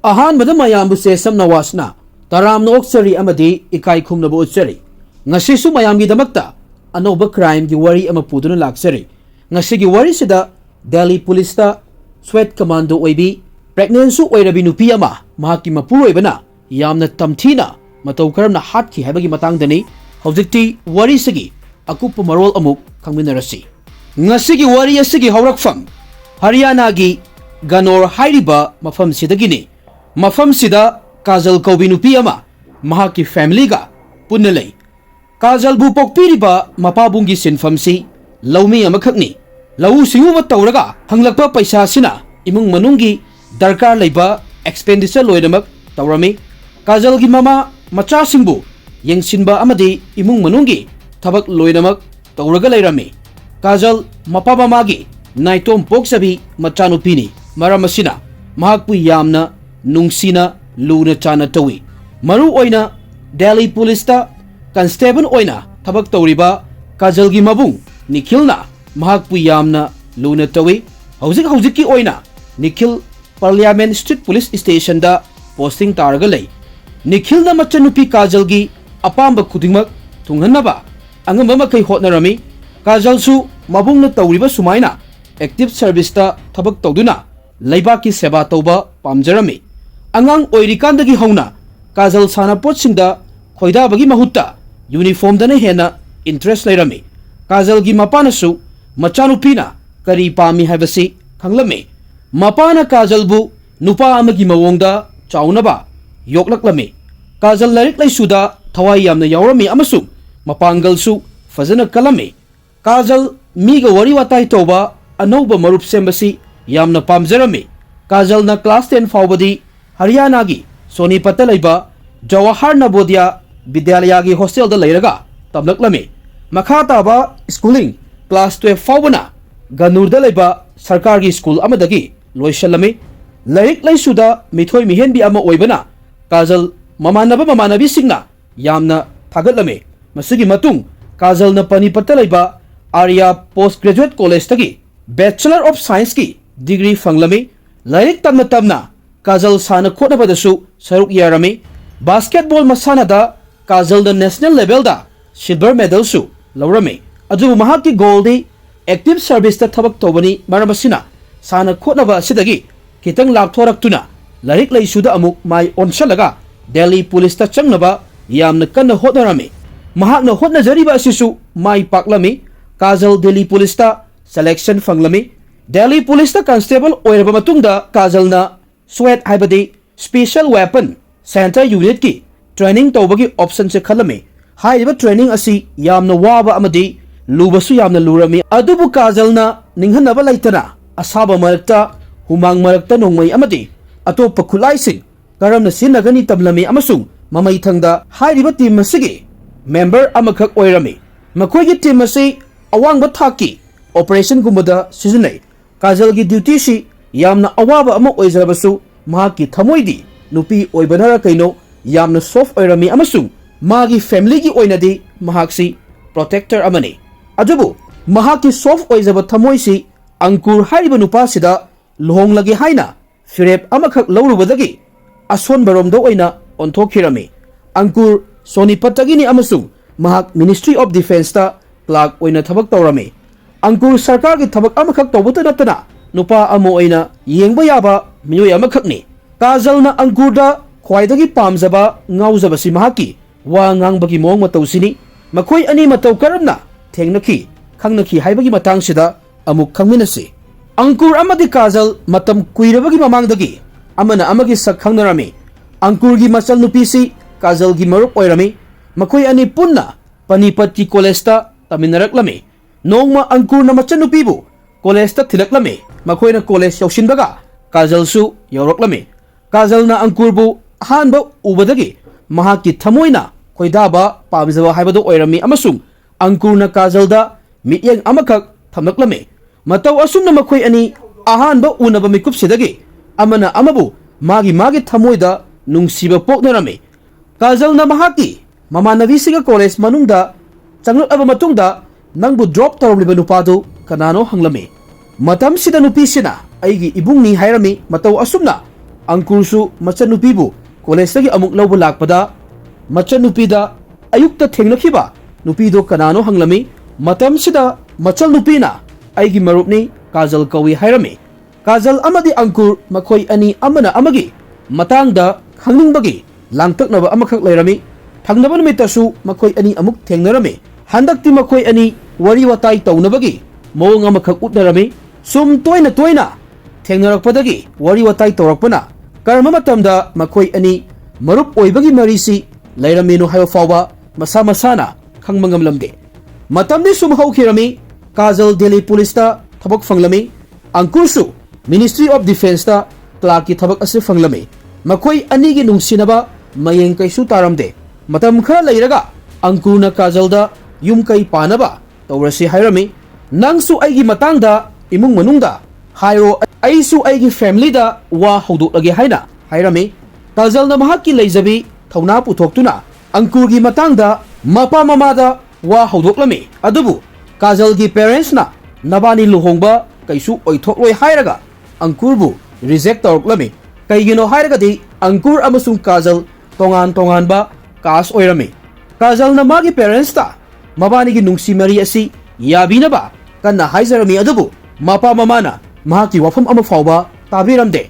ꯑꯍꯥꯟꯕꯗ ꯃꯌꯥꯝꯕꯨ ꯆꯦꯁꯝ ꯅꯋꯥꯁꯅ ꯇꯔꯥꯝꯅ ꯑꯣꯛꯆꯔꯤ ꯑꯃꯗꯤ ꯏꯀꯥꯏ ꯈꯨꯝꯅꯕ ꯎꯠꯆꯔꯤ. ꯉꯁꯤꯁꯨ ꯃꯌꯥꯝꯒꯤꯗꯃꯛꯇ ꯑꯅꯧꯕ ꯀ꯭ꯔꯥꯏꯝꯒꯤ ꯋꯥꯔꯤ ꯑꯃ ꯄꯨꯗꯨꯅ ꯂꯥꯛꯆꯔꯤ. ꯉꯁꯤꯒꯤ ꯋꯥꯔꯤꯁꯤꯗ ꯗꯦꯜꯂꯤ ꯄꯨꯂꯤꯁꯇ ꯁ꯭ꯋꯦꯠ ꯀꯃꯥꯟꯗꯣ ꯑꯣꯏꯕꯤ ꯄ꯭ꯔꯦꯒꯅꯦꯟꯁꯨ ꯑꯣꯏꯔꯕꯤ ꯅꯨꯄꯤ ꯑꯃ ꯃꯍꯥꯛꯀꯤ ꯃꯄꯨꯔꯣꯏꯕꯅ ꯌꯥꯝꯅ ꯇꯝꯊꯤꯅ ꯃꯇꯧ ꯀꯔꯝꯅ ꯍꯥꯠꯈꯤ ꯍꯥꯏꯕꯒꯤ ꯃꯇꯥꯡꯗꯅꯤ ꯍꯧꯖꯤꯛꯇꯤ ꯋꯥꯔꯤꯁꯤꯒꯤ ꯑꯀꯨꯞꯄ ꯃꯔꯣꯜ ꯑꯃꯨꯛ ꯈꯪꯃꯤꯟꯅꯔꯁꯤ. ꯉꯁꯤꯒꯤ ꯋꯥꯔꯤ ꯑꯁꯤꯒꯤ ꯍꯧꯔꯛꯐꯝ ꯍꯔꯤꯌꯥꯅꯥꯒꯤ ꯒꯅꯣꯔ ꯍꯥꯏꯔꯤꯕ ꯃꯐꯝꯁꯤꯗꯒꯤꯅꯤ. ꯃꯐꯝꯁꯤꯗ ꯀꯥꯖꯜ ꯀꯧꯕꯤ ꯅꯨꯄꯤ ꯑꯃ ꯃꯍꯥꯛꯀꯤ ꯐꯦꯃꯤꯂꯤꯒ ꯄꯨꯟꯅ ꯂꯩ. ꯀꯥꯖꯜꯕꯨ ꯄꯣꯛꯄꯤꯔꯤꯕ ꯃꯄꯥꯕꯨꯡꯒꯤ ꯁꯤꯟꯐꯝꯁꯤ ꯂꯧꯃꯤ ꯑꯃꯈꯛꯅꯤ. ꯂꯧꯎ ꯁꯤꯡꯎꯕ ꯇꯧꯔꯒ ꯐꯪꯂꯛꯄ ꯄꯩꯁꯥꯁꯤꯅ ꯏꯃꯨꯡ ꯃꯅꯨꯡꯒꯤ ꯗꯔꯀꯥꯔ ꯂꯩꯕ ꯑꯦꯛꯁꯄꯦꯟꯗꯤꯆꯔ ꯂꯣꯏꯅꯃꯛ ꯇꯧꯔꯝꯃꯤ. ꯀꯥꯖꯜꯒꯤ ꯃꯃꯥ ꯃꯆꯥꯁꯤꯡꯕꯨ ꯌꯦꯡꯁꯤꯟꯕ ꯑꯃꯗꯤ ꯏꯃꯨꯡ ꯃꯅꯨꯡꯒꯤ ꯊꯕꯛ ꯂꯣꯏꯅꯃꯛ ꯇꯧꯔꯒ ꯂꯩꯔꯝꯃꯤ. ꯀꯥꯖꯜ ꯃꯄꯥ ꯃꯃꯥꯒꯤ ꯅꯥꯏꯇꯣꯝ ꯄꯣꯛꯆꯕꯤ ꯃꯆꯥꯅꯨꯄꯤꯅꯤ. ꯃꯔꯝ ꯑꯁꯤꯅ ꯃꯍꯥꯛꯄꯨ ꯌꯥꯝꯅ ꯅꯨꯡꯁꯤꯅ ꯂꯨꯅ ꯆꯥꯟꯅ ꯇꯧꯏ. ꯃꯔꯨ ꯑꯣꯏꯅ ꯗꯦꯜꯂꯤ ꯄꯨꯂꯤꯁꯇ ꯀꯟꯁꯇꯦꯕꯜ ꯑꯣꯏꯅ ꯊꯕꯛ ꯇꯧꯔꯤꯕ ꯀꯥꯖꯜꯒꯤ ꯃꯕꯨꯡ ꯅꯤꯈꯤꯜꯅ ꯃꯍꯥꯛꯄꯨ ꯌꯥꯝꯅ ꯂꯨꯅ ꯇꯧꯏ. ꯍꯧꯖꯤꯛꯀꯤ ꯑꯣꯏꯅ Nikhil parliament street police ꯁ꯭ꯇꯦꯁꯟꯗ posting ꯇꯥꯔꯒ ꯂꯩ. ꯅꯤꯈꯤꯜꯅ ꯃꯆꯟꯅꯨꯄꯤ ꯀꯥꯖꯜꯒꯤ ꯑꯄꯥꯝꯕ ꯈꯨꯗꯤꯡꯃꯛ ꯊꯨꯡꯍꯟꯅꯕ ꯑꯉꯝꯕ ꯃꯈꯩ ꯍꯣꯠꯅꯔꯝꯃꯤ. ꯀꯥꯖꯜꯁꯨ ꯃꯕꯨꯡꯅ ꯇꯧꯔꯤꯕ ꯁꯨꯃꯥꯏꯅ ꯑꯦꯛꯇꯤꯚ ꯁꯔꯚꯤꯁꯇ ꯊꯕꯛ ꯇꯧꯗꯨꯅ ꯂꯩꯕꯥꯛꯀꯤ ꯁꯦꯕꯥ ꯇꯧꯕ ꯄꯥꯝꯖꯔꯝꯃꯤ. ꯑꯉꯥꯡ ꯑꯣꯏꯔꯤꯀꯥꯟꯗꯒꯤ ꯍꯧꯅ ꯀꯥꯖꯜ ꯁꯥꯟꯅꯄꯣꯠꯁꯤꯡꯗ ꯈꯣꯏꯗꯥꯕꯒꯤ ꯃꯍꯨꯠꯇ ꯌꯨꯅꯤꯐꯣꯔꯝꯗꯅ ꯍꯦꯟꯅ ꯏꯟꯇꯔꯦꯁ ꯂꯩꯔꯝꯃꯤ. ꯀꯥꯖꯜꯒꯤ ꯃꯄꯥꯅꯁꯨ ꯃꯆꯥꯅꯨꯄꯤꯅ ꯀꯔꯤ ꯄꯥꯝꯃꯤ ꯍꯥꯏꯕꯁꯤ ꯈꯪꯂꯝꯃꯤ. ꯃꯄꯥꯅ ꯀꯥꯖꯜꯕꯨ ꯅꯨꯄꯥ ꯑꯃꯒꯤ ꯃꯑꯣꯡꯗ ꯆꯥꯎꯅꯕ ꯌꯣꯛꯂꯛꯂꯝꯃꯤ. ꯀꯥꯖꯜ ꯂꯥꯏꯔꯤꯛ ꯂꯥꯏꯁꯨꯗ ꯊꯋꯥꯏ ꯌꯥꯝꯅ ꯌꯥꯎꯔꯝꯃꯤ ꯑꯃꯁꯨꯡ ꯃꯄꯥꯡꯒꯜꯁꯨ ꯐꯖꯅ ꯀꯜꯂꯝꯃꯤ. ꯀꯥꯖꯜ ꯃꯤꯒ ꯋꯥꯔꯤ ꯋꯥꯇꯥꯏ ꯇꯧꯕ ꯑꯅꯧꯕ ꯃꯔꯨꯞ ꯁꯦꯝꯕꯁꯤ ꯌꯥꯝꯅ ꯄꯥꯝꯖꯔꯝꯃꯤ. ꯀꯥꯖꯜꯅ ꯀ꯭ꯂꯥꯁ 10 ꯐꯥꯎꯕꯗꯤ ꯍꯔꯤꯌꯥꯅꯥꯒꯤ ꯁꯣꯅꯤꯄꯠꯇ ꯂꯩꯕ ꯖꯋꯥꯍꯔ ꯅꯕꯣꯗꯤꯌꯥ ꯕꯤꯗ꯭ꯌꯥꯂꯌꯥꯒꯤ ꯍꯣꯁꯇꯦꯜꯗ ꯂꯩꯔꯒ ꯇꯝꯂꯛꯂꯝꯃꯤ. ꯃꯈꯥ ꯇꯥꯕ ꯁ꯭ꯀꯨꯂꯤꯡ ꯀ꯭ꯂꯥꯁ 12 ꯐꯥꯎꯕꯅ ꯒꯅꯨꯔꯗ ꯂꯩꯕ ꯁꯔꯀꯥꯔꯒꯤ ꯁ꯭ꯀꯨꯜ ꯑꯃꯗꯒꯤ ꯂꯣꯏꯁꯤꯜꯂꯝꯃꯤ. ꯂꯥꯏꯔꯤꯛ ꯂꯥꯏꯁꯨꯗ ꯃꯤꯊꯣꯏ ꯃꯤꯍꯦꯟꯕꯤ ꯑꯃ ꯑꯣꯏꯕꯅ ꯀꯥꯖꯜ ꯃꯃꯥꯟꯅꯕꯁꯤꯡꯅ ꯌꯥꯝꯅ ꯊꯥꯒꯠꯂꯝꯃꯤ. ꯃꯁꯤꯒꯤ ꯃꯇꯨꯡ ꯀꯥꯖꯜꯅ ꯄꯅꯤꯄꯠꯇ ꯂꯩꯕ ꯑꯥꯔꯤꯌꯥ ꯄꯣꯁꯠ ꯒ꯭ꯔꯦꯖꯨꯋꯦꯠ ꯀꯣꯂꯦꯖꯇꯒꯤ ꯕꯦꯆꯂꯔ ꯑꯣꯐ ꯁꯥꯏꯟꯁꯀꯤ ꯗꯤꯒ꯭ꯔꯤ ꯐꯪꯂꯝꯃꯤ. ꯂꯥꯏꯔꯤꯛ ꯇꯝꯅ ꯇꯝꯅ ꯀꯥꯖꯜ ꯁꯥꯟꯅ ꯈꯣꯠꯅꯕꯗꯁꯨ ꯁꯔꯨꯛ ꯌꯥꯔꯝꯃꯤ. ꯕꯥꯁꯀꯦꯠꯕꯣꯜ ꯃꯁꯥꯟꯅꯗ ꯀꯥꯖꯜꯅ ꯅꯦꯁꯅꯦꯜ ꯂꯦꯚꯦꯜꯗ ꯁꯤꯜꯚꯔ ꯃꯦꯗꯜꯁꯨ ꯂꯧꯔꯝꯃꯤ. ꯑꯗꯨꯕꯨ ꯃꯍꯥꯛꯀꯤ ꯒꯣꯜꯗꯤ ꯑꯦꯛꯇꯤꯚ ꯁꯔꯚꯤꯁꯇ ꯊꯕꯛ ꯇꯧꯕꯅꯤ. ꯃꯔꯝ ꯑꯁꯤꯅ ꯁꯥꯟꯅ ꯈꯣꯠꯅꯕ ꯑꯁꯤꯗꯒꯤ ꯈꯤꯇꯪ ꯂꯥꯞꯊꯣꯔꯛꯇꯨꯅ ꯂꯥꯏꯔꯤꯛ ꯂꯥꯏꯁꯨꯗ ꯑꯃꯨꯛ ꯃꯥꯏ ꯑꯣꯟꯁꯜꯂꯒ ꯗꯦꯜꯂꯤ ꯄꯨꯂꯤꯁꯇ ꯆꯪꯅꯕ ꯌꯥꯝꯅ ꯀꯟꯅ ꯍꯣꯠꯅꯔꯝꯃꯤ. ꯃꯍꯥꯛꯅ ꯍꯣꯠꯅꯖꯔꯤꯕ ꯑꯁꯤꯁꯨ ꯃꯥꯏ ꯄꯥꯛꯂꯝꯃꯤ. ꯀꯥꯖꯜ ꯗꯦꯜꯂꯤ ꯄꯨꯂꯤꯁꯇ ꯁꯦꯂꯦꯛꯁꯟ ꯐꯪꯂꯝꯃꯤ. ꯗꯦꯜꯂꯤ ꯄꯨꯂꯤꯁꯇ ꯀꯟꯁꯇꯦꯕꯜ ꯑꯣꯏꯔꯕ ꯃꯇꯨꯡꯗ ꯀꯥꯖꯜꯅ ꯁ꯭ꯋꯦꯠ ꯍꯥꯏꯕꯗꯤ ꯁ꯭ꯄꯦꯁꯤꯌꯦꯜ ꯋꯦꯄꯟ ꯁꯦꯟꯇꯔ ꯌꯨꯅꯤꯠꯀꯤ ꯇ꯭ꯔꯦꯅꯤꯡ ꯇꯧꯕꯒꯤ ꯑꯣꯞꯁꯟꯁꯦ ꯈꯜꯂꯝꯃꯤ. ꯍꯥꯏꯔꯤꯕ ꯇ꯭ꯔꯦꯅꯤꯡ ꯑꯁꯤ ꯌꯥꯝꯅ ꯋꯥꯕ ꯑꯃꯗꯤ ꯂꯨꯕꯁꯨ ꯌꯥꯝꯅ ꯂꯨꯔꯝꯃꯤ. ꯑꯗꯨꯕꯨ ꯀꯥꯖꯜꯅ ꯅꯤꯡꯍꯟꯅꯕ ꯂꯩꯇꯅ ꯑꯁꯥꯕ ꯃꯔꯛꯇ ꯍꯨꯃꯥꯡ ꯃꯔꯛꯇ ꯅꯣꯡꯃꯩ ꯑꯃꯗꯤ ꯑꯇꯣꯞꯄ ꯈꯨꯠꯂꯥꯏꯁꯤꯡ ꯀꯔꯝꯅ ꯁꯤꯖꯤꯟꯅꯒꯅꯤ ꯇꯝꯂꯝꯃꯤ ꯑꯃꯁꯨꯡ ꯃꯃꯩꯊꯪꯗ ꯍꯥꯏꯔꯤꯕ ꯇꯤꯝ ꯑꯁꯤꯒꯤ ꯃꯦꯝꯕꯔ ꯑꯃꯈꯛ ꯑꯣꯏꯔꯝꯃꯤ. ꯃꯈꯣꯏꯒꯤ ꯇꯤꯝ ꯑꯁꯤ ꯑꯋꯥꯡꯕ ꯊꯥꯛꯀꯤ ꯑꯣꯄꯔꯦꯁꯟꯒꯨꯝꯕꯗ ꯁꯤꯖꯤꯟꯅꯩ. ꯀꯥꯖꯜꯒꯤ ꯗ꯭ꯌꯨꯇꯤꯁꯤ ꯌꯥꯝꯅ ꯑꯋꯥꯕ ꯑꯃ ꯑꯣꯏꯖꯔꯕꯁꯨ ꯃꯍꯥꯛꯀꯤ ꯊꯃꯣꯏꯗꯤ ꯅꯨꯄꯤ ꯑꯣꯏꯕꯅꯔ ꯀꯩꯅꯣ ꯌꯥꯝꯅ ꯁꯣꯐ ꯑꯣꯏꯔꯝꯃꯤ ꯑꯃꯁꯨꯡ ꯃꯥꯒꯤ ꯐꯦꯃꯤꯂꯤꯒꯤ ꯑꯣꯏꯅꯗꯤ ꯃꯍꯥꯛꯁꯤ ꯄ꯭ꯔꯣꯇꯦꯛꯇꯔ ꯑꯃꯅꯤ. ꯑꯗꯨꯕꯨ ꯃꯍꯥꯛꯀꯤ ꯁꯣꯐ ꯑꯣꯏꯖꯕ ꯊꯃꯣꯏꯁꯤ ꯑꯪꯀꯨꯔ ꯍꯥꯏꯔꯤꯕ ꯅꯨꯄꯥꯁꯤꯗ ꯂꯨꯍꯣꯡꯂꯒꯦ ꯍꯥꯏꯅ ꯐꯤꯔꯦꯞ ꯑꯃꯈꯛ ꯂꯧꯔꯨꯕꯗꯒꯤ ꯑꯁꯣꯟꯕꯔꯣꯝꯗ ꯑꯣꯏꯅ ꯑꯣꯟꯊꯣꯛꯈꯤꯔꯝꯃꯤ. ꯑꯪꯀꯨꯔ ꯁꯣꯅꯤꯄꯠꯇꯒꯤꯅꯤ ꯑꯃꯁꯨꯡ ꯃꯍꯥꯛ ꯃꯤꯅꯤꯁꯇ꯭ꯔꯤ ꯑꯣꯐ ꯗꯤꯐꯦꯟꯁꯇ ꯀ꯭ꯂꯥꯔꯛ ꯑꯣꯏꯅ ꯊꯕꯛ ꯇꯧꯔꯝꯃꯤ. ꯑꯪꯀꯨꯔ ꯁꯔꯀꯥꯔꯒꯤ ꯊꯕꯛ ꯑꯃꯈꯛ ꯇꯧꯕꯇ ꯅꯠꯇꯅ ꯅꯨꯄꯥ ꯑꯃ ꯑꯣꯏꯅ ꯌꯦꯡꯕ ꯌꯥꯕ ꯃꯤꯑꯣꯏ ꯑꯃꯈꯛꯅꯤ. ꯀꯥꯖꯜꯅ ꯑꯪꯀꯨꯔꯗ ꯈ꯭ꯋꯥꯏꯗꯒꯤ ꯄꯥꯝꯖꯕ ꯉꯥꯎꯖꯕꯁꯤ ꯃꯍꯥꯛꯀꯤ ꯋꯥ ꯉꯥꯡꯕꯒꯤ ꯃꯑꯣꯡ ꯃꯇꯧꯁꯤꯅꯤ. ꯃꯈꯣꯏ ꯑꯅꯤ ꯃꯇꯧ ꯀꯔꯝꯅ ꯊꯦꯡꯅꯈꯤ ꯈꯪꯅꯈꯤ ꯍꯥꯏꯕꯒꯤ ꯃꯇꯥꯡꯁꯤꯗ ꯑꯃꯨꯛ ꯈꯪꯃꯤꯟꯅꯁꯤ. ꯑꯪꯀꯨꯔ ꯑꯃꯗꯤ ꯀꯥꯖꯜ ꯃꯇꯝ ꯀꯨꯏꯔꯕꯒꯤ ꯃꯃꯥꯡꯗꯒꯤ ꯑꯃꯅ ꯑꯃꯒꯤ ꯁꯛ ꯈꯪꯅꯔꯝꯃꯤ. ꯑꯪꯀꯨꯔꯒꯤ ꯃꯆꯜꯅꯨꯄꯤꯁꯤ ꯀꯥꯖꯜꯒꯤ ꯃꯔꯨꯞ ꯑꯣꯏꯔꯝꯃꯤ. ꯃꯈꯣꯏ ꯑꯅꯤ ꯄꯨꯟꯅ ꯄꯅꯤꯄꯠꯀꯤ ꯀꯣꯂꯦꯖꯇ ꯇꯝꯃꯤꯟꯅꯔꯛꯂꯝꯃꯤ. ꯅꯣꯡꯃ ꯑꯪꯀꯨꯔꯅ ꯃꯆꯟꯅꯨꯄꯤꯕꯨ ꯀꯣꯂꯦꯖꯇ ꯊꯤꯜꯂꯛꯂꯝꯃꯤ. ꯃꯈꯣꯏꯅ ꯀꯣꯂꯦꯖ ꯌꯧꯁꯤꯟꯕꯒ ꯀꯥꯖꯜꯁꯨ ꯌꯧꯔꯛꯂꯝꯃꯤ. ꯀꯥꯖꯜꯅ ꯑꯪꯀꯨꯔꯕꯨ ꯑꯍꯥꯟꯕ ꯎꯕꯗꯒꯤ ꯃꯍꯥꯛꯀꯤ ꯊꯃꯣꯏꯅ ꯈꯣꯏꯗꯥꯕ ꯄꯥꯝꯖꯕ ꯍꯥꯏꯕꯗꯨ ꯑꯣꯏꯔꯝꯃꯤ ꯑꯃꯁꯨꯡ ꯑꯪꯀꯨꯔꯅ ꯀꯥꯖꯜꯗ ꯃꯤꯠꯌꯦꯡ ꯑꯃꯈꯛ ꯊꯝꯂꯛꯂꯝꯃꯤ. ꯃꯇꯧ ꯑꯁꯨꯝꯅ ꯃꯈꯣꯏ ꯑꯅꯤ ꯑꯍꯥꯟꯕ ꯎꯅꯕ ꯃꯤꯀꯨꯞꯁꯤꯗꯒꯤ ꯑꯃꯅ ꯑꯃꯕꯨ ꯃꯥꯒꯤ ꯊꯃꯣꯏꯗ ꯅꯨꯡꯁꯤꯕ ꯄꯣꯛꯅꯔꯝꯃꯤ. ꯀꯥꯖꯜꯅ ꯃꯍꯥꯛꯀꯤ ꯃꯃꯥꯟꯅꯕꯤꯁꯤꯡꯒ ꯀꯣꯂꯦꯖ ꯃꯅꯨꯡꯗ ꯆꯪꯂꯛꯂꯕ ꯃꯇꯨꯡꯗ ꯅꯪꯕꯨ ꯗ꯭ꯔꯣꯞ ꯇꯧꯔꯝꯂꯤꯕ ꯅꯨꯄꯥꯗꯨ ꯀꯅꯥꯅꯣ ꯍꯪꯂꯝꯃꯤ. ꯃꯇꯝꯁꯤꯗ ꯅꯨꯄꯤꯁꯤꯅ ꯑꯩꯒꯤ ꯏꯕꯨꯡꯅꯤ ꯍꯥꯏꯔꯝꯃꯤ. ꯃꯇꯧ ꯑꯁꯨꯝꯅ Angkursu machanupibu college amuk lawba lakpada machanupida ayukta thengnakiba nupido kanano hanglami matamsida machal nupina aigi marupni Kajal kawi hairami Kajal amadi Angkur makoi ani amana amagi matangda khangningbagi langtaknaba amakhak lairami thangnaba numitasu makoi ani amuk thengnarami handakti makoi ani wari watai taunabagi mawong amakhak utnarami sum toina thengnarakpadagi wari watai tawrakpana karma matamda makoi ani marup oibagi marisi lairaminu hayo fawba masa masana khangmangamlamde matamdi sum haukhirami Kajal Delhi Police ta thabak fanglami Angkursu Ministry of Defense ta clerk ki thabak ase fanglami makoi ani gi nungsinaba mayeng kaisu taramde matam khara leiraga Angkurna Kajalda yum kai panaba tawrasi hairami nangsu aigi matangda imung manungda hairo aisu aigi family da wa hodolage haina hairami Kajalna mahakki leijabi thauna puthoktuna Angkurgi matangda mapa mamada wa hodoklami adubu Kajalgi parents na nabani luhongba kaisu oithokloi hairaga Angkurbu reject tawraklami kaigino hairagadi Angkur amasung Kajal tongan ba kas oirami Kajal na magi parents ta mabani gi nungsi mari asi yabinaba kanna haijarami adubu mapa mamana mahaki wafam ama fawba tabiramde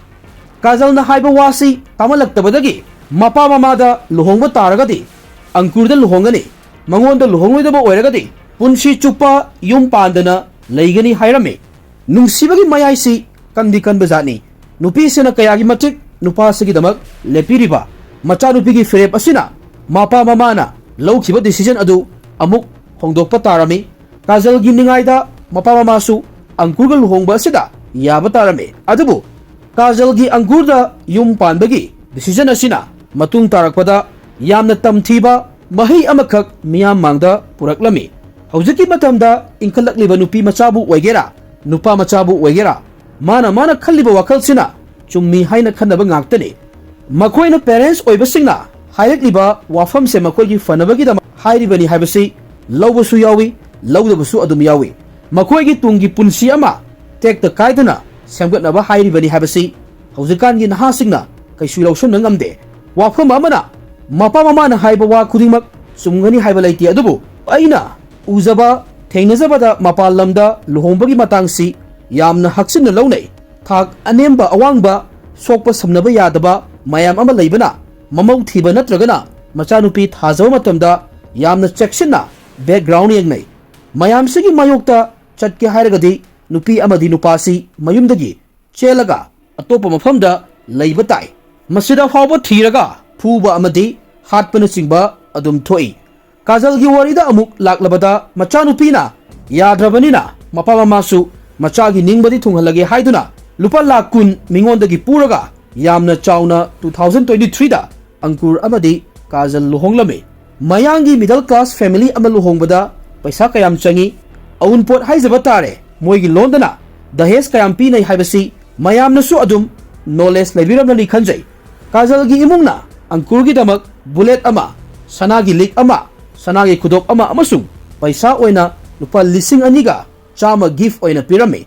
Kajal na haiba wasi tamalaktabadagi mapa mamada luhongba taragadi Angkurda luhongani mangonda luhongloidaba oiragadi punsi chupa yum pandana leigani hairami nungsibagi mayaisi kandi kanbajani nupi sena kayagi matik nupa sagi damak lepiriba macha nupi gi ferep asina mapa mamana lawkiba decision adu amuk hongdokpa tarami Kajal gi ningaida mapa mamasu Angkurga luhongba asida yaba tarami adubu Kajal gi Angkurda yum panbagi decision asina matung tarakpada yamna tamthiba mahi amakhak miyam mangda puraklami hawjiki matamda inkhalakliba nupi machabu waigera nupa machabu waigera mana khalliba wakalsina chummi haina khanaba ngaktani makoina parents oibasingna hairikliba wafamse makoigi fanabagi da hairibani haibasi lawbasu yawi lawdabasu adum yawi makoigi tungi punsi ama tekta kaidana semgatnaba hairibani haibasi hawjikangi nahasingna kaisu lawshamna ngamde wafam amana mapa mamana haiba wa khudingmak sumgani haiba laiti adubu aina uzaba thengnajabada mapal lamda luhongbagi matangsi yamna haksinna lawnai thak anemba awangba sokpa samnaba yadaba mayam ama leibana mamau thiba natragana machanupi thajaba matamda yamna cheksinna background yengnai mayam sigi mayokta chatke hairagadi nupi amadi nupasi mayumdagi chelaga atopa mafamda leiba tai masida fawba thiraga fuba amadi hatpana chingba adum thoi Kajalgi warida amuk laklabada machanupina yadrabanina mapa mamasu machagi ningbadi thunghalage haiduna lupa lakh kun mingondagi puraga yamna chauna 2023 da Angkur amadi Kajal luhonglame mayangi middle class family ama luhongbada paisa kayam changi aunpot haijaba tare moigi londana dahes kayam pinai haibasi mayamnasu adum knowledge lebiramnani khanjai Kajalgi imungna Angkurgi damak bullet ama sanagi lik ama sanagi kudok ama amasung paisa oina lupa lising aniga chama gift oina pirami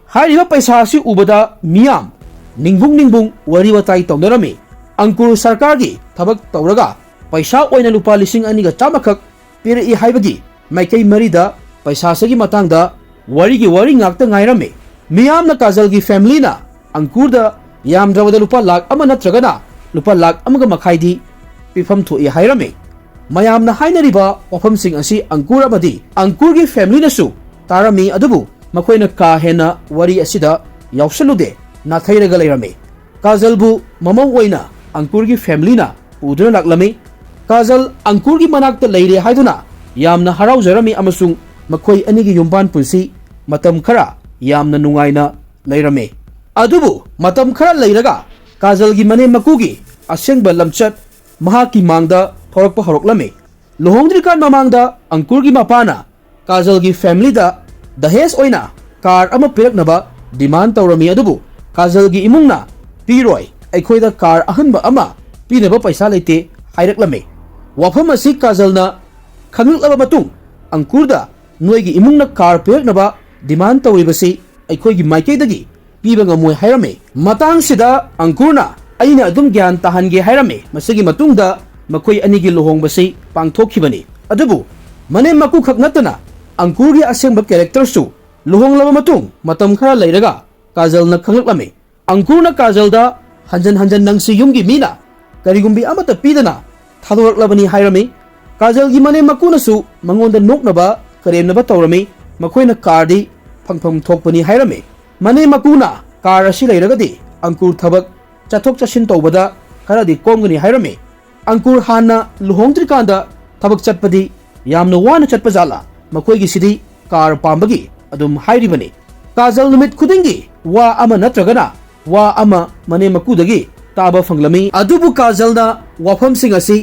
hairiba paisa si ubada miyam ningbung wari watai tawdarami Angkur sarkargi thabak tawraga paisa oina lupa lising aniga chama khak piri haibagi maikai marida paisa sagi matangda wari ngakta ngairami miyamna Kajalgi family na Angkurda yamdrawada lupa lakh ama natragana lupa lakh amaga makhaidi pifam thoi hairami mayamna hainariba wafamsing asi Angkur amadi Angkurgi family nasu tarami adubu makoina ka hena wari asida yawsalude nathairaga leirami Kajalbu mamau oina Angkurgi family na uduna laklami Kajal Angkurgi manakta leire haiduna yamna haraujarami amasung makoi anigi yumban punsi matam khara yamna nungaina leirami adubu matam khara leiraga Kajalgi mane makugi asengba lamchat mahaki mangda thorakpa horoklame luhongdrikan mamangda Angkurgi mapana Kajalgi family da dahes oina car ama piraknaba demand tawrami adubu Kajalgi imungna piroi aikhoida car ahanba ama pinaba paisa leite hairaklame wafam asi Kajalna khanglaba matung Angkurda noigi imungna car piraknaba demand tawribasi aikhoigi maikeidagi piba ngamoi hairame matang sida Angkurna ꯑꯩꯅ ꯑꯗꯨꯝ ꯒ꯭ꯌꯥꯟ ꯇꯥꯍꯟꯒꯦ ꯍꯥꯏꯔꯝꯃꯤ꯫ ꯃꯁꯤꯒꯤ ꯃꯇꯨꯡꯗ ꯃꯈꯣꯏ ꯑꯅꯤꯒꯤ ꯂꯨꯍꯣꯡꯕꯁꯤ ꯄꯥꯡꯊꯣꯛꯈꯤꯕꯅꯤ꯫ ꯑꯗꯨꯕꯨ ꯃꯅꯦꯝ ꯃꯀꯨ ꯈꯛ ꯅꯠꯇꯅ ꯑꯪꯀꯨꯔꯒꯤ ꯑꯁꯦꯡꯕ ꯀꯦꯔꯦꯛꯇꯔꯁꯨ ꯂꯨꯍꯣꯡꯂꯕ ꯃꯇꯨꯡ ꯃꯇꯝ ꯈꯔ ꯂꯩꯔꯒ ꯀꯥꯖꯜꯅ ꯈꯪꯂꯛꯂꯝꯃꯤ꯫ ꯑꯪꯀꯨꯔꯅ ꯀꯥꯖꯜꯗ ꯍꯟꯖꯟ ꯍꯟꯖꯟ ꯅꯪꯁꯤ ꯌꯨꯝꯒꯤ ꯃꯤꯅ ꯀꯔꯤꯒꯨꯝꯕꯤ ꯑꯃꯠꯇ ꯄꯤꯗꯅ ꯊꯥꯗꯣꯔꯛꯂꯕꯅꯤ ꯍꯥꯏꯔꯝꯃꯤ꯫ ꯀꯥꯖꯜꯒꯤ ꯃꯅꯦꯝ ꯃꯀꯨꯅꯁꯨ ꯃꯉꯣꯟꯗ ꯅꯣꯛꯅꯕ ꯀꯔꯦꯝꯅꯕ ꯇꯧꯔꯝꯃꯤ꯫ ꯃꯈꯣꯏꯅ ꯀꯥꯔꯗꯤ ꯐꯪꯐꯝ ꯊꯣꯛꯄꯅꯤ ꯍꯥꯏꯔꯝꯃꯤ꯫ ꯃꯅꯦꯝ ꯃꯀꯨꯅ ꯀꯥꯔ ꯑꯁꯤ ꯂꯩꯔꯒꯗꯤ ꯑꯪꯀꯨꯔ ꯊꯕꯛ ꯆꯠꯊꯣꯛ ꯆꯠꯁꯤꯟ ꯇꯧꯕꯗ ꯈꯔꯗꯤ ꯀꯣꯝꯒꯅꯤ ꯍꯥꯏꯔꯝꯃꯤ꯫ ꯑꯪꯀꯨꯔ ꯍꯥꯟꯅ ꯂꯨꯍꯣꯡꯗ꯭ꯔꯤꯀꯥꯟꯗ ꯊꯕꯛ ꯆꯠꯄꯗꯤ ꯌꯥꯝꯅ ꯋꯥꯅ ꯆꯠꯄ ꯖꯥꯠꯂꯥ? ꯃꯈꯣꯏꯒꯤꯁꯤꯗꯤ ꯀꯥꯔ ꯄꯥꯝꯕꯒꯤ ꯑꯗꯨꯝ ꯍꯥꯏꯔꯤꯕꯅꯤ꯫ ꯀꯥꯖꯜ ꯅꯨꯃꯤꯠ ꯈꯨꯗꯤꯡꯒꯤ ꯋꯥ ꯑꯃ ꯅꯠꯇ꯭ꯔꯒꯅ ꯋꯥ ꯑꯃ ꯃꯅꯦꯝ ꯃꯀꯨꯗꯒꯤ ꯇꯥꯕ ꯐꯪꯂꯝꯃꯤ꯫ ꯑꯗꯨꯕꯨ ꯀꯥꯖꯜꯅ ꯋꯥꯐꯝꯁꯤꯡ ꯑꯁꯤ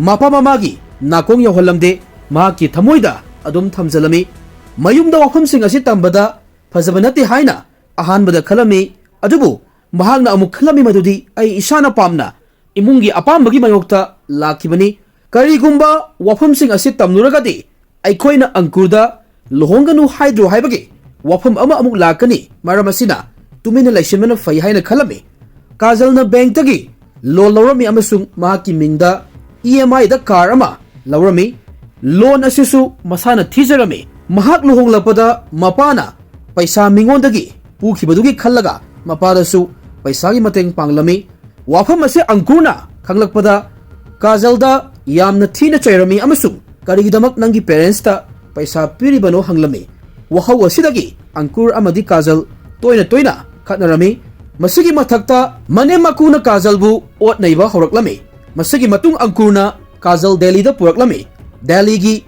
ꯃꯄꯥ ꯃꯃꯥꯒꯤ ꯅꯥꯀꯣꯡ ꯌꯧꯍꯜꯂꯝꯗꯦ꯫ ꯃꯍꯥꯛꯀꯤ ꯊꯃꯣꯏꯗ ꯑꯗꯨꯝ ꯊꯝꯖꯜꯂꯝꯃꯤ꯫ ꯃꯌꯨꯝꯗ ꯋꯥꯐꯝꯁꯤꯡ ꯑꯁꯤ ꯇꯝꯕꯗ ꯐꯖꯕ ꯅꯠꯇꯦ ꯍꯥꯏꯅ ꯑꯍꯥꯟꯕꯗ ꯈꯜꯂꯝꯃꯤ꯫ ꯑꯗꯨꯕꯨ ꯃꯍꯥꯛꯅ ꯑꯃꯨꯛ ꯈꯜꯂꯝꯃꯤ ꯃꯗꯨꯗꯤ ꯑꯩ ꯏꯁꯥꯅ ꯄꯥꯝꯅ ꯏꯃꯨꯡꯒꯤ ꯑꯄꯥꯝꯕꯒꯤ ꯃꯥꯌꯣꯛꯇ ꯂꯥꯛꯈꯤꯕꯅꯤ꯫ ꯀꯔꯤꯒꯨꯝꯕ ꯋꯥꯐꯝꯁꯤꯡ ꯑꯁꯤ ꯇꯝꯂꯨꯔꯒꯗꯤ ꯑꯩꯈꯣꯏꯅ ꯑꯪꯀꯨꯔꯗ ꯂꯨꯍꯣꯡꯒꯅꯨ ꯍꯥꯏꯗ꯭ꯔꯣ ꯍꯥꯏꯕꯒꯤ ꯋꯥꯐꯝ ꯑꯃ ꯑꯃꯨꯛ ꯂꯥꯛꯀꯅꯤ꯫ ꯃꯔꯝ ꯑꯁꯤꯅ ꯇꯨꯃꯤꯟꯅ ꯂꯩꯁꯤꯟꯕꯅ ꯐꯩ ꯍꯥꯏꯅ ꯈꯜꯂꯝꯃꯤ꯫ ꯀꯥꯖꯜꯅ ꯕꯦꯡꯛꯇꯒꯤ ꯂꯣꯟ ꯂꯧꯔꯝꯃꯤ ꯑꯃꯁꯨꯡ ꯃꯍꯥꯛꯀꯤ ꯃꯤꯡꯗ EMIꯗ ꯀꯥꯔ ꯑꯃ ꯂꯧꯔꯝꯃꯤ꯫ ꯂꯣꯟ ꯑꯁꯤꯁꯨ ꯃꯁꯥꯅ ꯊꯤꯖꯔꯝꯃꯤ꯫ ꯃꯍꯥꯛ ꯂꯨꯍꯣꯡꯂꯛꯄꯗ ꯃꯄꯥꯅ ꯄꯩꯁꯥ ꯃꯤꯉꯣꯟꯗꯒꯤ ꯄꯨꯈꯤꯕꯗꯨꯒꯤ ꯈꯜꯂꯒ ꯃꯄꯥꯗꯁꯨ ꯄꯩꯁꯥꯒꯤ ꯃꯇꯦꯡ ꯄꯥꯡꯂꯝꯃꯤ꯫ ꯋꯥꯐꯝ ꯑꯁꯤ ꯑꯪꯀꯨꯔꯅ ꯈꯪꯂꯛꯄꯗ ꯀꯥꯖꯜꯗ ꯌꯥꯝꯅ ꯊꯤꯅ ꯆꯩꯔꯝꯃꯤ ꯑꯃꯁꯨꯡ ꯀꯔꯤꯒꯤꯗꯃꯛ ꯅꯪꯒꯤ ꯄꯦꯔꯦꯟꯁꯇ ꯄꯩꯁꯥ ꯄꯤꯔꯤꯕꯅꯣ ꯍꯪꯂꯝꯃꯤ꯫ ꯋꯥꯍꯧ ꯑꯁꯤꯗꯒꯤ ꯑꯪꯀꯨꯔ ꯑꯃꯗꯤ ꯀꯥꯖꯜ ꯇꯣꯏꯅ ꯇꯣꯏꯅ ꯈꯠꯅꯔꯝꯃꯤ꯫ ꯃꯁꯤꯒꯤ ꯃꯊꯛꯇ ꯃꯅꯦꯝ ꯃꯀꯨꯅ ꯀꯥꯖꯜꯕꯨ ꯑꯣꯠ ꯅꯩꯕ ꯍꯧꯔꯛꯂꯝꯃꯤ꯫ ꯃꯁꯤꯒꯤ ꯃꯇꯨꯡ ꯑꯪꯀꯨꯔꯅ ꯀꯥꯖꯜ ꯗꯦꯜꯂꯤꯗ ꯄꯨꯔꯛꯂꯝꯃꯤ꯫ ꯗꯦꯜꯂꯤꯒꯤ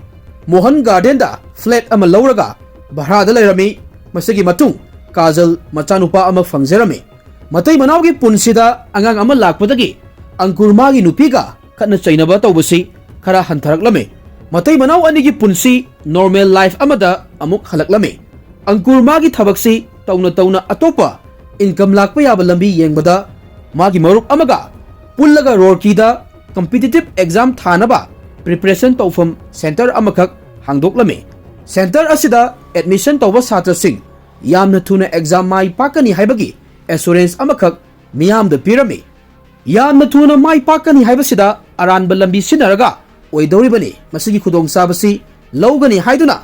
ꯃꯣꯍꯟ ꯒꯥꯔꯗꯦꯟꯗ ꯐ꯭ꯂꯦꯠ ꯑꯃ ꯂꯧꯔꯒ ꯚꯔꯥꯗ ꯂꯩꯔꯝꯃꯤ꯫ ꯃꯁꯤꯒꯤ ꯃꯇꯨꯡ ꯀꯥꯖꯜ ꯃꯆꯥꯅꯨꯄꯥ ꯑꯃ ꯐꯪꯖꯔꯝꯃꯤ꯫ ꯃꯇꯩ ꯃꯅꯥꯎꯒꯤ ꯄꯨꯟꯁꯤꯗ ꯑꯉꯥꯡ ꯑꯃ ꯂꯥꯛꯄꯗꯒꯤ ꯑꯪꯀꯨꯔ ꯃꯥꯒꯤ ꯅꯨꯄꯤꯒ ꯈꯠꯅ ꯆꯩꯅꯕ ꯇꯧꯕꯁꯤ ꯈꯔ ꯍꯟꯊꯔꯛꯂꯝꯃꯤ꯫ ꯃꯇꯩ ꯃꯅꯥꯎ ꯑꯅꯤꯒꯤ ꯄꯨꯟꯁꯤ ꯅꯣꯔꯃꯦꯜ ꯂꯥꯏꯐ ꯑꯃꯗ ꯑꯃꯨꯛ ꯍꯜꯂꯛꯂꯝꯃꯤ꯫ ꯑꯪꯀꯨꯔ ꯃꯥꯒꯤ ꯊꯕꯛꯁꯤ ꯇꯧꯅ ꯇꯧꯅ ꯑꯇꯣꯞꯄ ꯏꯟꯀꯝ ꯂꯥꯛꯄ ꯌꯥꯕ ꯂꯝꯕꯤ ꯌꯦꯡꯕꯗ ꯃꯥꯒꯤ ꯃꯔꯨꯞ ꯑꯃꯒ ꯄꯨꯜꯂꯒ ꯔꯣꯔꯀꯤꯗ ꯀꯝꯄꯤꯇꯤꯇꯤꯚ ꯑꯦꯛꯖꯥꯝ ꯊꯥꯅꯕ ꯄ꯭ꯔꯤꯄꯦꯔꯦꯁꯟ ꯇꯧꯐꯝ ꯁꯦꯟꯇꯔ ꯑꯃꯈꯛ ꯍꯥꯡꯗꯣꯛꯂꯝꯃꯤ꯫ ꯁꯦꯟꯇꯔ ꯑꯁꯤꯗ ꯑꯦꯗꯃꯤꯁꯟ ꯇꯧꯕ ꯁꯥꯇ꯭ꯔꯁꯤꯡ ꯌꯥꯝꯅ ꯊꯨꯅ ꯑꯦꯛꯖꯥꯝ ꯃꯥꯏ ꯄꯥꯛꯀꯅꯤ ꯍꯥꯏꯕꯒꯤ ꯑꯦꯁꯨꯔꯦꯟꯁ ꯑꯃꯈꯛ ꯃꯤꯌꯥꯝꯗ ꯄꯤꯔꯝꯃꯤ꯫ ꯌꯥꯝꯅ ꯊꯨꯅ ꯃꯥꯏ ꯄꯥꯛꯀꯅꯤ ꯍꯥꯏꯕꯁꯤꯗ ꯑꯔꯥꯟꯕ ꯂꯝꯕꯤ ꯁꯤꯟꯅꯔꯒ ꯑꯣꯏꯗꯧꯔꯤꯕꯅꯤ꯫ ꯃꯁꯤꯒꯤ ꯈꯨꯗꯣꯡꯆꯥꯕꯁꯤ ꯂꯧꯒꯅꯤ ꯍꯥꯏꯗꯨꯅ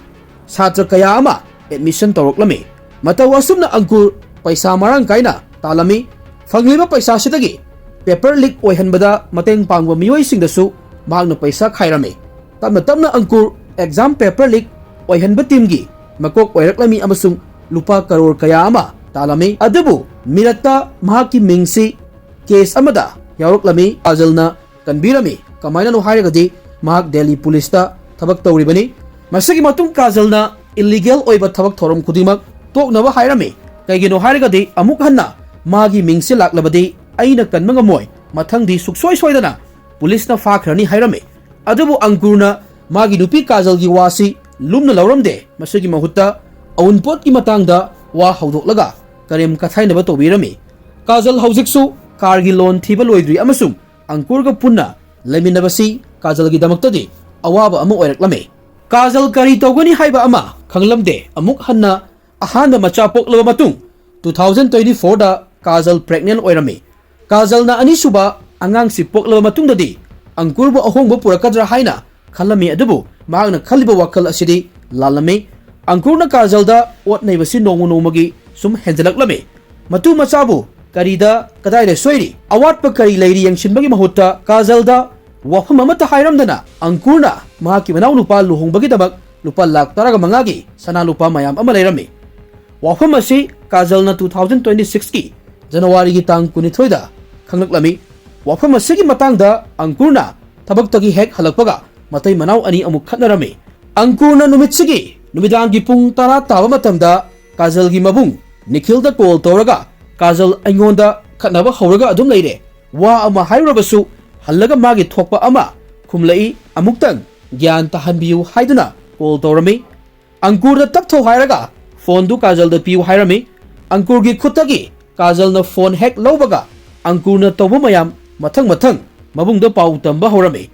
ꯁꯥꯇ꯭ꯔ ꯀꯌꯥ ꯑꯃ ꯑꯦꯗꯃꯤꯁꯟ ꯇꯧꯔꯛꯂꯝꯃꯤ꯫ ꯃꯇꯧ ꯑꯁꯨꯝꯅ ꯑꯪꯀꯨꯔ ꯄꯩꯁꯥ ꯃꯔꯥꯡ ꯀꯥꯏꯅ ꯇꯥꯜꯂꯝꯃꯤ꯫ ꯐꯪꯂꯤꯕ ꯄꯩꯁꯥꯁꯤꯗꯒꯤ ꯄꯦꯄꯔ ꯂꯤꯛ ꯑꯣꯏꯍꯟꯕꯗ ꯃꯇꯦꯡ ꯄꯥꯡꯕ ꯃꯤꯑꯣꯏꯁꯤꯡꯗꯁꯨ ꯃꯍꯥꯛꯅ ꯄꯩꯁꯥ ꯈꯥꯏꯔꯝꯃꯤ꯫ ꯇꯞꯅ ꯇꯞꯅ ꯑꯪꯀꯨꯔ ꯑꯦꯛꯖꯥꯝ ꯄꯦꯄꯔ ꯂꯤꯛ ꯑꯣꯏꯍꯟꯕ ꯇꯤꯝꯒꯤ ꯃꯀꯣꯛ ꯑꯣꯏꯔꯛꯂꯝꯃꯤ ꯑꯃꯁꯨꯡ ꯂꯨꯄꯥ ꯀꯔꯣꯔ ꯀꯌꯥ ꯑꯃ ꯇꯥꯜꯂꯝꯃꯤ꯫ ꯑꯗꯨꯕꯨ ꯃꯤꯔꯠꯇ ꯃꯍꯥꯛꯀꯤ ꯃꯤꯡꯁꯤ ꯀꯦꯁ ꯑꯃꯗ ꯌꯥꯎꯔꯛꯂꯝꯃꯤ꯫ ꯀꯥꯖꯜꯅ ꯀꯟꯕꯤꯔꯝꯃꯤ꯫ ꯀꯃꯥꯏꯅꯅꯣ ꯍꯥꯏꯔꯒꯗꯤ ꯃꯍꯥꯛ ꯗꯦꯜꯂꯤ ꯄꯨꯂꯤꯁꯇ ꯊꯕꯛ ꯇꯧꯔꯤꯕꯅꯤ꯫ ꯃꯁꯤꯒꯤ ꯃꯇꯨꯡ ꯀꯥꯖꯜꯅ ꯏꯜꯂꯤꯒꯦꯜ ꯑꯣꯏꯕ ꯊꯕꯛ ꯊꯧꯔꯝ ꯈꯨꯗꯤꯡꯃꯛ ꯇꯣꯛꯅꯕ ꯍꯥꯏꯔꯝꯃꯤ꯫ ꯀꯩꯒꯤꯅꯣ ꯍꯥꯏꯔꯒꯗꯤ ꯑꯃꯨꯛ ꯍꯟꯅ ꯃꯥꯒꯤ ꯃꯤꯡꯁꯤ ꯂꯥꯛꯂꯕꯗꯤ ꯑꯩꯅ ꯀꯟꯕ ꯉꯝꯃꯣꯏ, ꯃꯊꯪꯗꯤ ꯁꯨꯛꯁꯣꯏ ꯁꯣꯏꯗꯅ ꯄꯨꯂꯤꯁꯅ ꯐꯥꯈ꯭ꯔꯅꯤ ꯍꯥꯏꯔꯝꯃꯤ꯫ ꯑꯗꯨꯕꯨ ꯑꯪꯀꯨꯔꯅ ꯃꯥꯒꯤ ꯅꯨꯄꯤ ꯀꯥꯖꯜꯒꯤ ꯋꯥꯁꯤ ꯂꯨꯝꯅ ꯂꯧꯔꯝꯗꯦ꯫ ꯃꯁꯤꯒꯤ ꯃꯍꯨꯠꯇ ꯑꯎꯟꯄꯣꯠꯀꯤ ꯃꯇꯥꯡꯗ ꯋꯥ ꯍꯧꯗꯣꯛꯂꯒ ꯀꯔꯦꯝ ꯀꯊꯥꯏꯅꯕ ꯇꯧꯕꯤꯔꯝꯃꯤ꯫ ꯀꯥꯖꯜ ꯍꯧꯖꯤꯛꯁꯨ ꯀꯥꯔꯒꯤ ꯂꯣꯟ ꯊꯤꯕ ꯂꯣꯏꯗ꯭ꯔꯤ ꯑꯃꯁꯨꯡ ꯑꯪꯀꯨꯔꯒ ꯄꯨꯟꯅ ꯂꯩꯃꯤꯟꯅꯕꯁꯤ ꯀꯥꯖꯜꯒꯤꯗꯃꯛꯇꯗꯤ ꯑꯋꯥꯕ ꯑꯃ ꯑꯣꯏꯔꯛꯂꯝꯃꯤ꯫ ꯀꯥꯖꯜ ꯀꯔꯤ ꯇꯧꯒꯅꯤ ꯍꯥꯏꯕ ꯑꯃ ꯈꯪꯂꯝꯗꯦ꯫ ꯑꯃꯨꯛ ꯍꯟꯅ ꯑꯍꯥꯟꯕ ꯃꯆꯥ ꯄꯣꯛꯂꯕ ꯃꯇꯨꯡ 2024ꯗ ꯀꯥꯖꯜ ꯄ꯭ꯔꯦꯒꯅꯦꯟ ꯑꯣꯏꯔꯝꯃꯤ꯫ ꯀꯥꯖꯜꯅ ꯑꯅꯤꯁꯨꯕ ꯑꯉꯥꯡꯁꯤ ꯄꯣꯛꯂꯕ ꯃꯇꯨꯡꯗꯗꯤ ꯑꯪꯀꯨꯔꯕꯨ ꯑꯍꯣꯡꯕ ꯄꯨꯔꯛꯀꯗ꯭ꯔꯥ ꯍꯥꯏꯅ ꯈꯜꯂꯝꯃꯤ꯫ ꯑꯗꯨꯕꯨ ꯃꯍꯥꯛꯅ ꯈꯜꯂꯤꯕ ꯋꯥꯈꯜ ꯑꯁꯤꯗꯤ ꯂꯥꯜꯂꯝꯃꯤ꯫ ꯑꯪꯀꯨꯔꯅ ꯀꯥꯖꯜꯗ ꯑꯣꯠ ꯅꯩꯕꯁꯤ ꯅꯣꯡꯃ ꯅꯣꯡꯃꯒꯤ ꯁꯨꯝ ꯍꯦꯟꯖꯜꯂꯛꯂꯝꯃꯤ꯫ ꯃꯇꯨ ꯃꯆꯥꯕꯨ ꯀꯔꯤꯗ ꯀꯗꯥꯏꯗ ꯁꯣꯏꯔꯤ, ꯑꯋꯥꯠꯄ ꯀꯔꯤ ꯂꯩꯔꯤ ꯌꯦꯡꯁꯤꯟꯕꯒꯤ ꯃꯍꯨꯠꯇ ꯀꯥꯖꯜꯗ ꯋꯥꯐꯝ ꯑꯃꯠꯇ ꯍꯥꯏꯔꯝꯗꯅ ꯑꯪꯀꯨꯔꯅ ꯃꯍꯥꯛꯀꯤ ꯃꯅꯥꯎꯅꯨꯄꯥ ꯂꯨꯍꯣꯡꯕꯒꯤꯗꯃꯛ ꯂꯨꯄꯥ ꯂꯥꯛ 15ꯒꯤ ꯁꯅꯥ ꯂꯨꯄꯥ ꯃꯌꯥꯝ ꯑꯃ ꯂꯩꯔꯝꯃꯤ꯫ ꯋꯥꯐꯝ ꯑꯁꯤ ꯀꯥꯖꯜꯅ 2026ꯀꯤ ꯖꯅꯋꯥꯔꯤꯒꯤ ꯇꯥꯡ 12ꯗ ꯈꯪꯂꯛꯂꯝꯃꯤ꯫ ꯋꯥꯐꯝ ꯑꯁꯤꯒꯤ ꯃꯇꯥꯡꯗ ꯑꯪꯀꯨꯔꯅ ꯊꯕꯛꯇꯒꯤ ꯍꯦꯛ ꯍꯜꯂꯛꯄꯒ ꯃꯇꯩ ꯃꯅꯥꯎ ꯑꯅꯤ ꯑꯃꯨꯛ ꯈꯠꯅꯔꯝꯃꯤ꯫ ꯑꯪꯀꯨꯔꯅ ꯅꯨꯃꯤꯠꯁꯤꯒꯤ ꯅꯨꯃꯤꯗꯥꯡꯒꯤ ꯄꯨꯡ 10 ꯇꯥꯕ ꯃꯇꯝꯗ ꯀꯥꯖꯜꯒꯤ ꯃꯕꯨꯡ ꯅꯤꯈꯤꯜꯗ ꯀꯣꯜ ꯇꯧꯔꯒ ꯀꯥꯖꯜ ꯑꯩꯉꯣꯟꯗ ꯈꯠꯅꯕ ꯍꯧꯔꯒ ꯑꯗꯨꯝ ꯂꯩꯔꯦ, ꯋꯥ ꯑꯃ ꯍꯥꯏꯔꯨꯔꯕꯁꯨ ꯍꯜꯂꯒ ꯃꯥꯒꯤ ꯊꯣꯛꯄ ꯑꯃ ꯈꯨꯝꯂꯛꯏ, ꯑꯃꯨꯛꯇꯪ ꯒ꯭ꯌꯥꯟ ꯇꯥꯍꯟꯕꯤꯌꯨ ꯍꯥꯏꯗꯨꯅ ꯀꯣꯜ ꯇꯧꯔꯝꯃꯤ꯫ ꯑꯪꯀꯨꯔꯗ ꯇꯞꯊꯧ ꯍꯥꯏꯔꯒ ꯐꯣꯟꯗꯨ ꯀꯥꯖꯜꯗ ꯄꯤꯌꯨ ꯍꯥꯏꯔꯝꯃꯤ꯫ ꯑꯪꯀꯨꯔꯒꯤ ꯈꯨꯠꯇꯒꯤ ꯀꯥꯖꯜꯅ ꯐꯣꯟ ꯍꯦꯛ ꯂꯧꯕꯒ ꯑꯪꯀꯨꯔꯅ ꯇꯧꯕ ꯃꯌꯥꯝ ꯃꯊꯪ ꯃꯊꯪ ꯃꯕꯨꯡꯗ ꯄꯥꯎ ꯇꯝꯕ ꯍꯧꯔꯝꯃꯤ꯫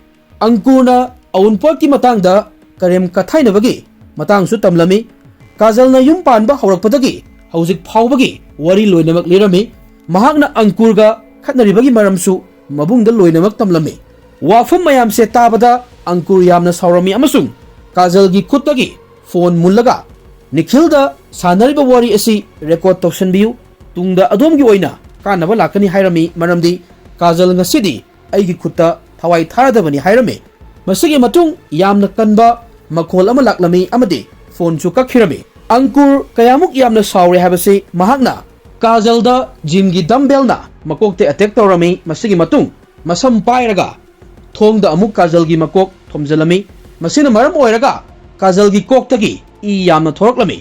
ꯑꯪꯀꯨꯔꯅ ꯑꯎꯟꯄꯣꯠꯀꯤ ꯃꯇꯥꯡꯗ ꯀꯔꯦꯝ ꯀꯊꯥꯏꯅꯕꯒꯤ ꯃꯇꯥꯡꯁꯨ ꯇꯝꯂꯝꯃꯤ꯫ ꯀꯥꯖꯜꯅ ꯌꯨꯝ ꯄꯥꯟꯕ ꯍꯧꯔꯛꯄꯗꯒꯤ ꯍꯧꯖꯤꯛ ꯐꯥꯎꯕꯒꯤ ꯋꯥꯔꯤ ꯂꯣꯏꯅꯃꯛ ꯂꯤꯔꯝꯃꯤ꯫ ꯃꯍꯥꯛꯅ ꯑꯪꯀꯨꯔꯒ ꯈꯠꯅꯔꯤꯕꯒꯤ ꯃꯔꯝꯁꯨ ꯃꯕꯨꯡꯗ ꯂꯣꯏꯅꯃꯛ ꯇꯝꯂꯝꯃꯤ ꯋꯥꯐꯝ ꯃꯌꯥꯝꯁꯦ ꯇꯥꯕꯗ ꯑꯪꯀꯨꯔ ꯌꯥꯝꯅ ꯁꯥꯎꯔꯝꯃꯤ ꯑꯃꯁꯨꯡ ꯀꯥꯖꯜꯒꯤ ꯈꯨꯠꯇꯒꯤ ꯐꯣꯟ ꯃꯨꯜꯂꯒ ꯅꯤꯈꯤꯜꯗ ꯁꯥꯟꯅꯔꯤꯕ ꯋꯥꯔꯤ ꯑꯁꯤ ꯔꯦꯀꯣꯔꯗ ꯇꯧꯁꯟꯕꯤꯌꯨ ꯇꯨꯡꯗ ꯑꯗꯣꯝꯒꯤ ꯑꯣꯏꯅ ꯀꯥꯟꯅꯕ ꯂꯥꯛꯀꯅꯤ ꯍꯥꯏꯔꯝꯃꯤ ꯃꯔꯝꯗꯤ ꯀꯥꯖꯜ ꯉꯁꯤꯗꯤ ꯑꯩꯒꯤ ꯈꯨꯠꯇ ꯊꯋꯥꯏ ꯊꯥꯔꯗꯕꯅꯤ ꯍꯥꯏꯔꯝꯃꯤ ꯃꯁꯤꯒꯤ ꯃꯇꯨꯡ ꯌꯥꯝꯅ ꯀꯟꯕ ꯃꯈꯣꯜ ꯑꯃ ꯂꯥꯛꯂꯝꯃꯤ ꯑꯃꯗꯤ ꯐꯣꯟꯁꯨ ꯀꯛꯈꯤꯔꯝꯃꯤ ꯑꯪꯀꯨꯔ ꯀꯌꯥꯃꯨꯛ ꯌꯥꯝꯅ ꯁꯥꯎꯔꯦ ꯍꯥꯏꯕꯁꯤ ꯃꯍꯥꯛꯅ ꯀꯥꯖꯜꯗ ꯖꯤꯝꯒꯤ ꯗꯝꯕꯦꯜꯅ ꯃꯀꯣꯛꯇ ꯑꯦꯇꯦꯛ ꯇꯧꯔꯝꯃꯤ ꯃꯁꯤꯒꯤ ꯃꯇꯨꯡ ꯃꯁꯝ ꯄꯥꯏꯔꯒ ꯊꯣꯡꯗ ꯑꯃꯨꯛ ꯀꯥꯖꯜꯒꯤ ꯃꯀꯣꯛ ꯊꯣꯝꯖꯤꯜꯂꯝꯃꯤ ꯃꯁꯤꯅ ꯃꯔꯝ ꯑꯣꯏꯔꯒ ꯀꯥꯖꯜꯒꯤ ꯀꯣꯛꯇꯒꯤ ꯏ ꯌꯥꯝꯅ ꯊꯣꯔꯛꯂꯝꯃꯤ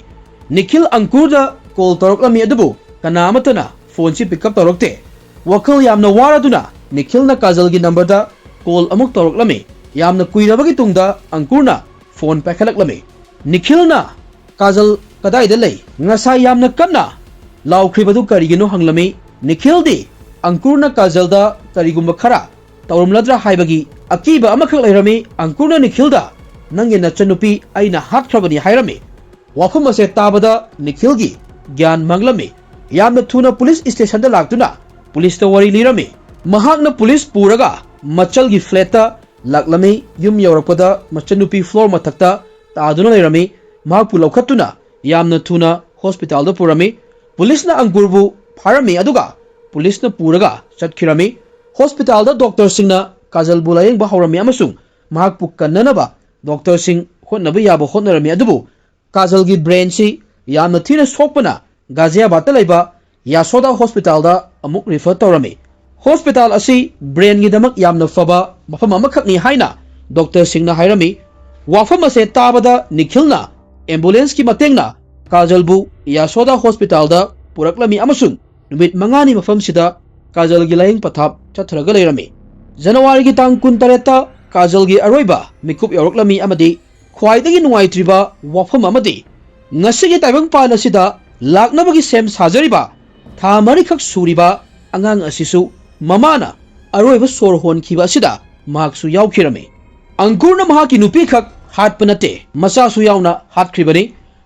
ꯅꯤꯈꯤꯜ ꯑꯪꯀꯨꯔꯗ ꯀꯣꯜ ꯇꯧꯔꯛꯂꯝꯃꯤ ꯑꯗꯨꯕꯨ ꯀꯅꯥ ꯑꯃꯠꯇꯅ ꯐꯣꯟꯁꯤ ꯄꯤꯛꯑꯞ ꯇꯧꯔꯛꯇꯦ ꯋꯥꯈꯜ ꯌꯥꯝꯅ ꯋꯥꯔꯗꯨꯅ ꯅꯤꯈꯤꯜꯅ ꯀꯥꯖꯜꯒꯤ ꯅꯝꯕꯔꯗ ꯀꯣꯜ ꯑꯃꯨꯛ ꯇꯧꯔꯛꯂꯝꯃꯤ ꯌꯥꯝꯅ ꯀꯨꯏꯔꯕꯒꯤ ꯇꯨꯡꯗ ꯑꯪꯀꯨꯔꯅ ꯐꯣꯟ ꯄꯥꯏꯈꯠꯂꯛꯂꯝꯃꯤ ꯅꯤꯈꯤꯜꯅ ꯀꯥꯖꯜ ꯀꯗꯥꯏꯗ ꯂꯩ ꯉꯁꯥꯏ ꯌꯥꯝꯅ ꯀꯟꯅ ꯂꯥꯎꯈ꯭ꯔꯤꯕꯗꯨ ꯀꯔꯤꯒꯤꯅꯣ ꯍꯪꯂꯝꯃꯤ ꯅꯤꯈꯤꯜꯗꯤ ꯑꯪꯀꯨꯔꯅ ꯀꯥꯖꯜꯗ ꯀꯔꯤꯒꯨꯝꯕ ꯈꯔ ꯇꯧꯔꯝꯂꯗ꯭ꯔꯥ ꯍꯥꯏꯕꯒꯤ ꯑꯀꯤꯕ ꯑꯃꯈꯛ ꯂꯩꯔꯝꯃꯤ ꯑꯪꯀꯨꯔꯅ ꯅꯤꯈꯤꯜꯗ ꯅꯪꯒꯤ ꯅꯆꯟꯅꯨꯄꯤ ꯑꯩꯅ ꯍꯥꯠꯈ꯭ꯔꯕꯅꯤ ꯍꯥꯏꯔꯝꯃꯤ ꯋꯥꯐꯝ ꯑꯁꯦ ꯇꯥꯕꯗ ꯅꯤꯈꯤꯜꯒꯤ ꯒ꯭ꯌꯥꯟ ꯃꯥꯡꯂꯝꯃꯤ ꯌꯥꯝꯅ ꯊꯨꯅ ꯄꯨꯂꯤꯁ ꯁ꯭ꯇꯦꯁꯟꯗ ꯂꯥꯛꯇꯨꯅ ꯄꯨꯂꯤꯁꯇ ꯋꯥꯔꯤ ꯂꯤꯔꯝꯃꯤ ꯃꯍꯥꯛꯅ ꯄꯨꯂꯤꯁ ꯄꯨꯔꯒ ꯃꯆꯜꯒꯤ ꯐ꯭ꯂꯦꯠꯇ ꯂꯥꯛꯂꯝꯃꯤ ꯌꯨꯝ ꯌꯧꯔꯛꯄꯗ ꯃꯆꯟꯅꯨꯄꯤ ꯐ꯭ꯂꯣꯔ ꯃꯊꯛꯇ ꯇꯥꯗꯨꯅ ꯂꯩꯔꯝꯃꯤ ꯃꯍꯥꯛꯄꯨ ꯂꯧꯈꯠꯇꯨꯅ ꯌꯥꯝꯅ ꯊꯨꯅ ꯍꯣꯁꯄꯤꯇꯥꯜꯗ ꯄꯨꯔꯝꯃꯤ ꯄꯨꯂꯤꯁꯅ ꯑꯪꯀꯨꯔꯕꯨ ꯐꯥꯔꯝꯃꯤ ꯑꯗꯨꯒ ꯄꯨꯂꯤꯁꯅ ꯄꯨꯔꯒ ꯆꯠꯈꯤꯔꯝꯃꯤ ꯍꯣꯁꯄꯤꯇꯥꯜꯗ ꯗꯣꯛꯇꯔꯁꯤꯡꯅ ꯀꯥꯖꯜꯕꯨ ꯂꯥꯌꯦꯡꯕ ꯍꯧꯔꯝꯃꯤ ꯑꯃꯁꯨꯡ ꯃꯍꯥꯛꯄꯨ ꯀꯟꯅꯅꯕ ꯗꯣꯛꯇꯔꯁꯤꯡ ꯍꯣꯠꯅꯕ ꯌꯥꯕ ꯍꯣꯠꯅꯔꯝꯃꯤ ꯑꯗꯨꯕꯨ ꯀꯥꯖꯜꯒꯤ ꯕ꯭ꯔꯦꯟꯁꯤ ꯌꯥꯝꯅ ꯊꯤꯅ ꯁꯣꯛꯄꯅ ꯒꯥꯖꯤꯌꯥꯕꯥꯗꯇ ꯂꯩꯕ ꯌꯥꯁꯣꯗꯥ ꯍꯣꯁꯄꯤꯇꯥꯜꯗ ꯑꯃꯨꯛ ꯔꯤꯐꯔ ꯇꯧꯔꯝꯃꯤ ꯍꯣꯁꯄꯤꯇꯥꯜ ꯑꯁꯤ ꯕ꯭ꯔꯦꯟꯒꯤꯗꯃꯛ ꯌꯥꯝꯅ ꯐꯕ ꯃꯐꯝ ꯑꯃꯈꯛꯅꯤ ꯍꯥꯏꯅ ꯗꯣꯛꯇꯔꯁꯤꯡꯅ ꯍꯥꯏꯔꯝꯃꯤ ꯋꯥꯐꯝ ꯑꯁꯦ ꯇꯥꯕꯗ ꯅꯤꯈꯤꯜꯅ ꯑꯦꯝꯕꯨꯂꯦꯟꯁꯀꯤ ꯃꯇꯦꯡꯅ ꯀꯥꯖꯜꯕꯨ ꯌꯥꯁꯣꯗꯥ ꯍꯣꯁꯄꯤꯇꯥꯜꯗ ꯄꯨꯔꯛꯂꯝꯃꯤ ꯑꯃꯁꯨꯡ ꯅꯨꯃꯤꯠ 5ꯅꯤ ꯃꯐꯝꯁꯤꯗ ꯀꯥꯖꯜꯒꯤ ꯂꯥꯌꯦꯡ ꯄꯊꯥꯞ ꯆꯠꯊꯔꯒ ꯂꯩꯔꯝꯃꯤ ꯖꯅꯋꯥꯔꯤꯒꯤ ꯇꯥꯡ 28ꯇ ꯀꯥꯖꯜꯒꯤ ꯑꯔꯣꯏꯕ ꯃꯤꯀꯨꯞ ꯌꯧꯔꯛꯂꯝꯃꯤ ꯑꯃꯗꯤ ꯈ꯭ꯋꯥꯏꯗꯒꯤ ꯅꯨꯡꯉꯥꯏꯇ꯭ꯔꯤꯕ ꯋꯥꯐꯝ ꯑꯃꯗꯤ ꯉꯁꯤꯒꯤ ꯇꯥꯏꯕꯪꯄꯥꯟ ꯑꯁꯤꯗ ꯂꯥꯛꯅꯕꯒꯤ ꯁꯦꯝ ꯁꯥꯖꯔꯤꯕ ꯊꯥ 4ꯈꯛ ꯁꯨꯔꯤꯕ ꯑꯉꯥꯡ ꯑꯁꯤꯁꯨ ꯃꯃꯥꯅ ꯑꯔꯣꯏꯕ ꯁꯣꯔ ꯍꯣꯟꯈꯤꯕ ꯑꯁꯤꯗ ꯃꯍꯥꯛꯁꯨ ꯌꯥꯎꯈꯤꯔꯝꯃꯤ ꯑꯪꯀꯨꯔꯅ ꯃꯍꯥꯛꯀꯤ ꯅꯨꯄꯤꯈꯛ ꯍꯥꯠꯄ ꯅꯠꯇꯦ ꯃꯆꯥꯁꯨ ꯌꯥꯎꯅ ꯍꯥꯠꯈ꯭ꯔꯤꯕꯅꯤ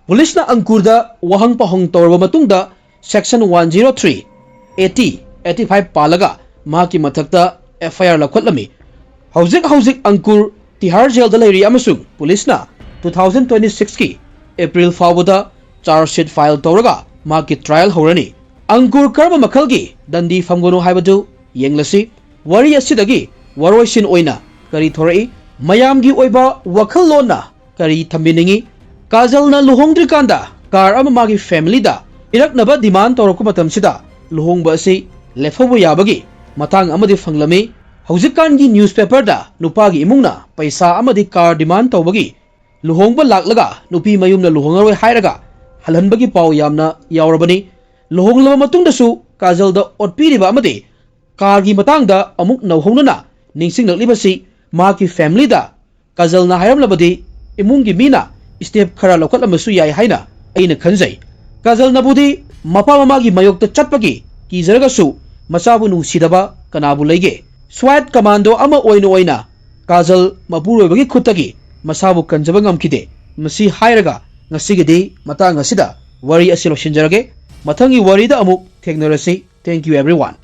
ꯄꯨꯂꯤꯁꯅ ꯑꯪꯀꯨꯔꯗ ꯋꯥꯍꯪ ꯄꯥꯎꯍꯪ ꯇꯧꯔꯕ ꯃꯇꯨꯡꯗ ꯁꯦꯛꯁꯟ 103, 80, 85 ꯄꯥꯜꯂꯒ ꯃꯍꯥꯛꯀꯤ ꯃꯊꯛꯇ FIR ꯂꯧꯈꯠꯂꯝꯃꯤ ꯍꯧꯖꯤꯛ ꯑꯪꯀꯨꯔ ꯇꯤꯍꯥꯔ ꯖꯦꯜꯗ ꯂꯩꯔꯤ ꯑꯃꯁꯨꯡ ꯄꯨꯂꯤꯁꯅ 2026ꯀꯤ ꯑꯦꯄ꯭ꯔꯤꯜ ꯐꯥꯎꯕꯗ ꯆꯥꯔꯖ ꯁꯤꯠ ꯐꯥꯏꯜ ꯇꯧꯔꯒ ꯃꯍꯥꯛꯀꯤ ꯇ꯭ꯔꯥꯏꯜ ꯍꯧꯔꯅꯤ ꯑꯪꯀꯨꯔ ꯀꯔꯝꯕ ꯃꯈꯜꯒꯤ ꯗꯟꯗꯤ ꯐꯪꯕꯅꯣ ꯍꯥꯏꯕꯗꯨ ꯌꯦꯡꯂꯁꯤ ꯋꯥꯔꯤ ꯑꯁꯤꯗꯒꯤ ꯋꯥꯔꯣꯏꯁꯤꯟ ꯑꯣꯏꯅ ꯀꯔꯤ ꯊꯣꯔꯛꯏ ꯃꯌꯥꯝꯒꯤ ꯑꯣꯏꯕ ꯋꯥꯈꯜꯂꯣꯟꯅ ꯀꯔꯤ ꯊꯝꯕꯤꯅꯤꯡꯉꯤ ꯀꯥꯖꯜꯅ ꯂꯨꯍꯣꯡꯗ꯭ꯔꯤꯀꯥꯟꯗ ꯀꯥꯔ ꯑꯃ ꯃꯥꯒꯤ ꯐꯦꯃꯤꯂꯤꯗ ꯄꯤꯔꯛꯅꯕ ꯗꯤꯃꯥꯟ ꯇꯧꯔꯛꯄ ꯃꯇꯝꯁꯤꯗ ꯂꯨꯍꯣꯡꯕ ꯑꯁꯤ ꯂꯦꯞꯍꯧꯕ ꯌꯥꯕꯒꯤ ꯃꯇꯥꯡ ꯑꯃꯗꯤ ꯐꯪꯂꯝꯃꯤ ꯍꯧꯖꯤꯛꯀꯥꯟꯒꯤ ꯅ꯭ꯌꯨꯁꯄꯦꯄꯔꯗ ꯅꯨꯄꯥꯒꯤ ꯏꯃꯨꯡꯅ ꯄꯩꯁꯥ ꯑꯃꯗꯤ ꯀꯥꯔ ꯗꯤꯃꯥꯟ ꯇꯧꯕꯒꯤ ꯂꯨꯍꯣꯡꯕ ꯂꯥꯛꯂꯒ ꯅꯨꯄꯤ ꯃꯌꯨꯝꯅ ꯂꯨꯍꯣꯡꯉꯔꯣꯏ ꯍꯥꯏꯔꯒ ꯍꯜꯍꯟꯕꯒꯤ ꯄꯥꯎ ꯌꯥꯝꯅ ꯌꯥꯎꯔꯕꯅꯤ ꯂꯨꯍꯣꯡꯂꯕ ꯃꯇꯨꯡꯗꯁꯨ ꯀꯥꯖꯜꯗ ꯑꯣꯠꯄꯤꯔꯤꯕ ꯑꯃꯗꯤ ꯀꯥꯔꯒꯤ ꯃꯇꯥꯡꯗ ꯑꯃꯨꯛ ꯅꯧꯍꯧꯅꯅ ꯅꯤꯡꯁꯤꯡꯂꯛꯂꯤꯕꯁꯤ ꯃꯍꯥꯛꯀꯤ ꯐꯦꯃꯤꯂꯤꯗ ꯀꯥꯖꯜꯅ ꯍꯥꯏꯔꯝꯂꯕꯗꯤ ꯏꯃꯨꯡꯒꯤ ꯃꯤꯅ ꯁ꯭ꯇꯦꯞ ꯈꯔ ꯂꯧꯈꯠꯂꯝꯕꯁꯨ ꯌꯥꯏ ꯍꯥꯏꯅ ꯑꯩꯅ ꯈꯟꯖꯩ ꯀꯥꯖꯜꯅꯕꯨꯗꯤ ꯃꯄꯥ ꯃꯃꯥꯒꯤ ꯃꯥꯌꯣꯛꯇ ꯆꯠꯄꯒꯤ ꯀꯤꯖꯔꯒꯁꯨ ꯃꯆꯥꯕꯨ ꯅꯨꯡꯁꯤꯗꯕ ꯀꯅꯥꯕꯨ ꯂꯩꯒꯦ ꯁ꯭ꯋꯥꯏꯠ ꯀꯃꯥꯟꯗꯣ ꯑꯃ ꯑꯣꯏꯅ ꯀꯥꯖꯜ ꯃꯄꯨꯔꯣꯏꯕꯒꯤ ꯈꯨꯠꯇꯒꯤ ꯃꯁꯥꯕꯨ ꯀꯟꯖꯕ ꯉꯝꯈꯤꯗꯦ ꯃꯁꯤ ꯍꯥꯏꯔꯒ ꯉꯁꯤꯒꯤꯗꯤ ꯃꯇꯥꯡ ꯑꯁꯤꯗ ꯋꯥꯔꯤ ꯑꯁꯤ ꯂꯣꯏꯁꯤꯟꯖꯔꯒꯦ ꯃꯊꯪꯒꯤ ꯋꯥꯔꯤꯗ ꯑꯃꯨꯛ ꯊꯦꯡꯅꯔꯁꯤ ꯊꯦꯡꯛ ꯌꯨ एवरीवन